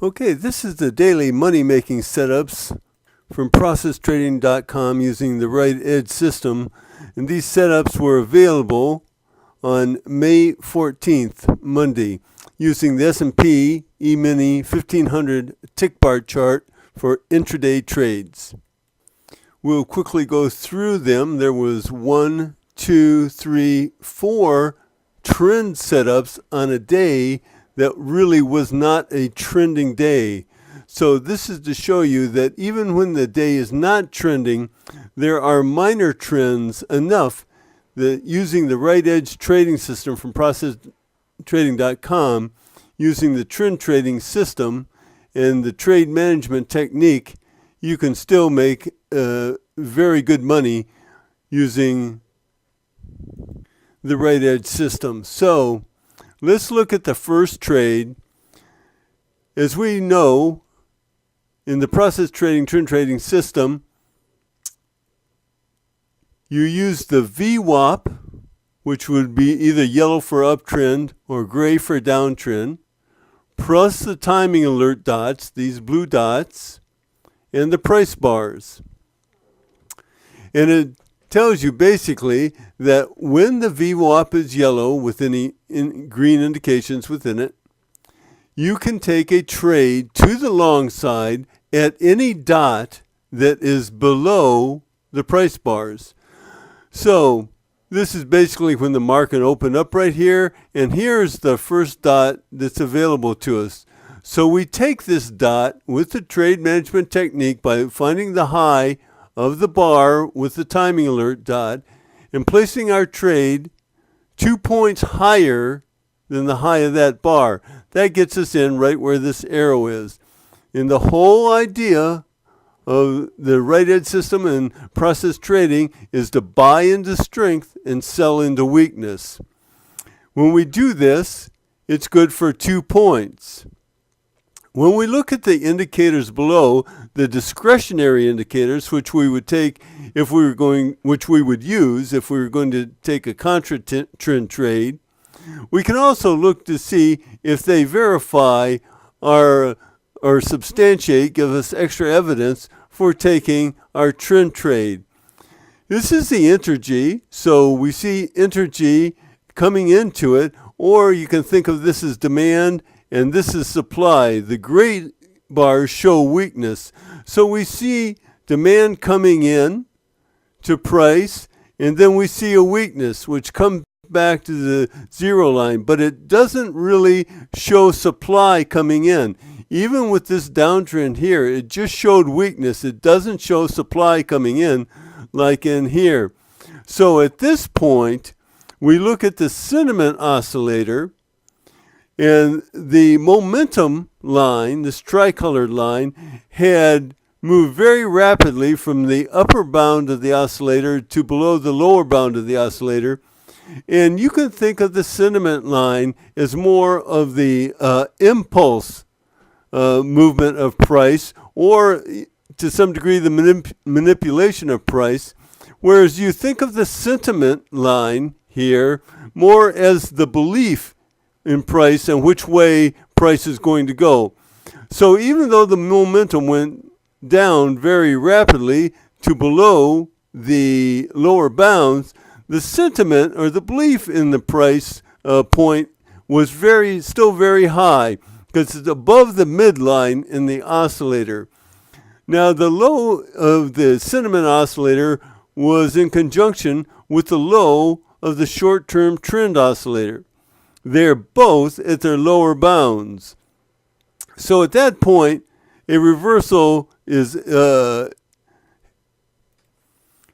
Okay, this is the daily money-making setups from ProcessTrading.com using the Right Edge system. And these setups were available on May 14th, Monday, using the S&P Emini 1500 tick bar chart for intraday trades. We'll quickly go through them. There was 1, 2, 3, 4 trend setups on a day that really was not a trending day. So this is to show you that even when the day is not trending, there are minor trends enough that using the Right Edge trading system from ProcessTrading.com, using the trend trading system and the trade management technique, you can still make very good money using the Right Edge system. So let's look at the first trade. As we know, in the process trading, trend trading system, you use the VWAP, which would be either yellow for uptrend or gray for downtrend, plus the timing alert dots, these blue dots, and the price bars. And it tells you basically that when the VWAP is yellow with any green indications within it, you can take a trade to the long side at any dot that is below the price bars. So this is basically when the market opened up right here, and here's the first dot that's available to us. So we take this dot with the trade management technique by finding the high of the bar with the timing alert dot and placing our trade 2 points higher than the high of that bar. That gets us in right where this arrow is. And the whole idea of the Right Edge system and process trading is to buy into strength and sell into weakness. When we do this, it's good for 2 points. When we look at the indicators below, the discretionary indicators, which we would take if we were going, which we would use if we were going to take a contra trend trade, we can also look to see if they verify or substantiate, give us extra evidence for taking our trend trade. This is the Enter-G, so we see Enter-G coming into it, or you can think of this as demand and this is supply. The gray bars show weakness. So we see demand coming in to price, and then we see a weakness, which comes back to the zero line, but it doesn't really show supply coming in. Even with this downtrend here, it just showed weakness. It doesn't show supply coming in like in here. So at this point, we look at the sentiment oscillator, and the momentum line, this tricolored line, had moved very rapidly from the upper bound of the oscillator to below the lower bound of the oscillator. And you can think of the sentiment line as more of the impulse movement of price, or to some degree the manipulation of price, whereas you think of the sentiment line here more as the belief in price and which way price is going to go. So even though the momentum went down very rapidly to below the lower bounds, the sentiment or the belief in the price point was still very high because it's above the midline in the oscillator. Now the low of the sentiment oscillator was in conjunction with the low of the short-term trend oscillator. They're both at their lower bounds. So at that point, a reversal is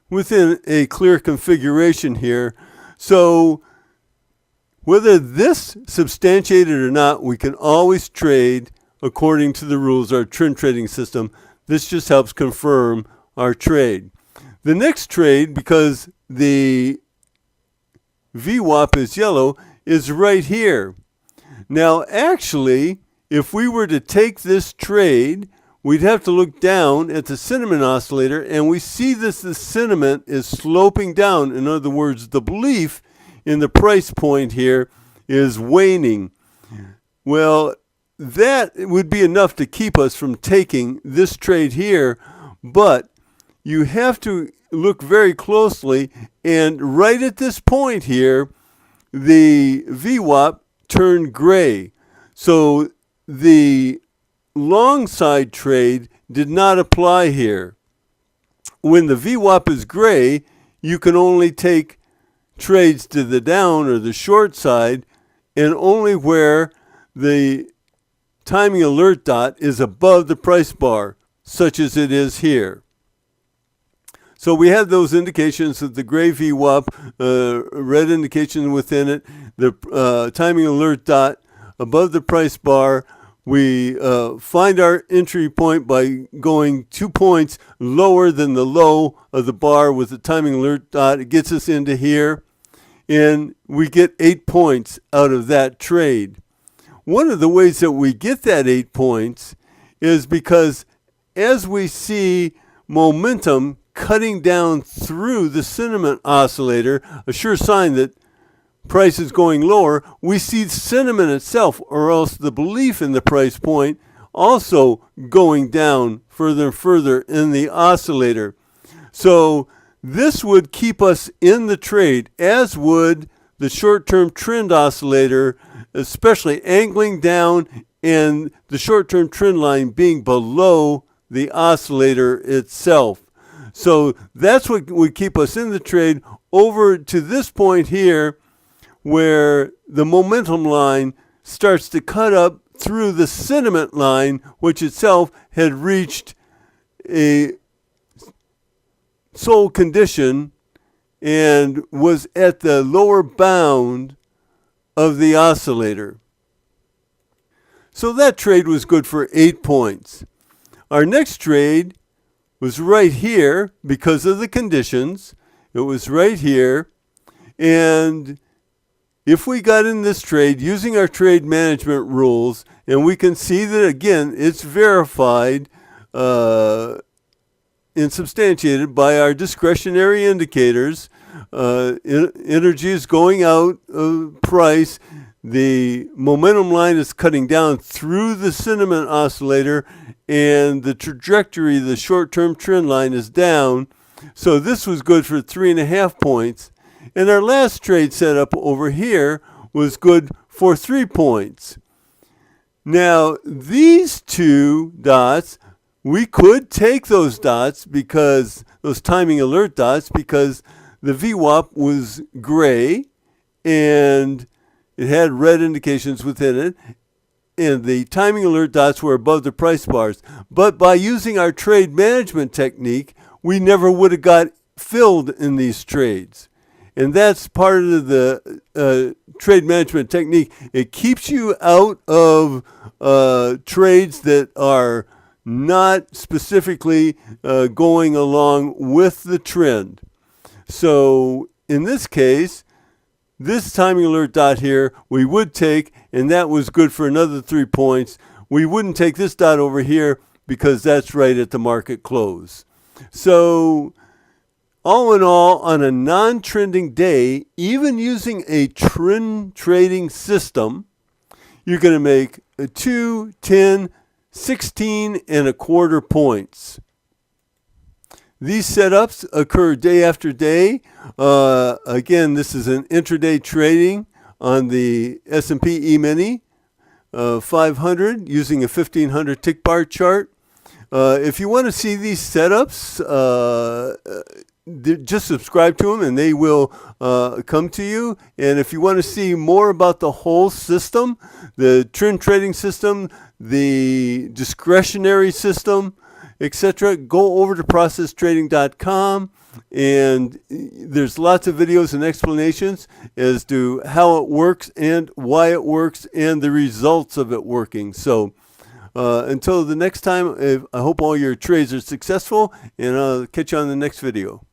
within a clear configuration here. So whether this substantiated or not, we can always trade according to the rules of our trend trading system. This just helps confirm our trade. The next trade, because the VWAP is yellow, is right here. Now, actually, if we were to take this trade, we'd have to look down at the sentiment oscillator, and we see this, the sentiment is sloping down. In other words, the belief in the price point here is waning. Well, that would be enough to keep us from taking this trade here, but you have to look very closely, and right at this point here, the VWAP turned gray. So the long side trade did not apply here. When the VWAP is gray, you can only take trades to the down or the short side, and only where the timing alert dot is above the price bar, such as it is here. So we had those indications of the gray VWAP, red indication within it, the timing alert dot above the price bar. We find our entry point by going 2 points lower than the low of the bar with the timing alert dot. It gets us into here, and we get 8 points out of that trade. One of the ways that we get that 8 points is because as we see momentum cutting down through the sentiment oscillator, a sure sign that price is going lower, we see sentiment itself, or else the belief in the price point, also going down further and further in the oscillator. So this would keep us in the trade, as would the short-term trend oscillator, especially angling down and the short-term trend line being below the oscillator itself. So that's what would keep us in the trade over to this point here, where the momentum line starts to cut up through the sentiment line, which itself had reached a sold condition and was at the lower bound of the oscillator. So that trade was good for 8 points. Our next trade was right here because of the conditions. It was right here. And if we got in this trade using our trade management rules, and we can see that, again, it's verified and substantiated by our discretionary indicators. Energy is going out of price. The momentum line is cutting down through the sentiment oscillator, and the trajectory, the short-term trend line, is down. So this was good for 3.5 points. And our last trade setup over here was good for 3 points. Now, these two dots, we could take those dots, because those timing alert dots, because the VWAP was gray and it had red indications within it, and the timing alert dots were above the price bars. But by using our trade management technique, we never would have got filled in these trades. And that's part of the trade management technique. It keeps you out of trades that are not specifically going along with the trend. So in this case, this timing alert dot here we would take, and that was good for another 3 points. We wouldn't take this dot over here because that's right at the market close. So all in all, on a non-trending day, even using a trend trading system, you're going to make 2, 10, 16 and a quarter points. These setups occur day after day. Again, this is an intraday trading on the S&P Emini 500 using a 1500 tick bar chart. If you want to see these setups, just subscribe to them and they will come to you. And if you want to see more about the whole system, the trend trading system, the discretionary system, etc., go over to processtrading.com, and there's lots of videos and explanations as to how it works and why it works and the results of it working. So until the next time, I hope all your trades are successful, and I'll catch you on the next video.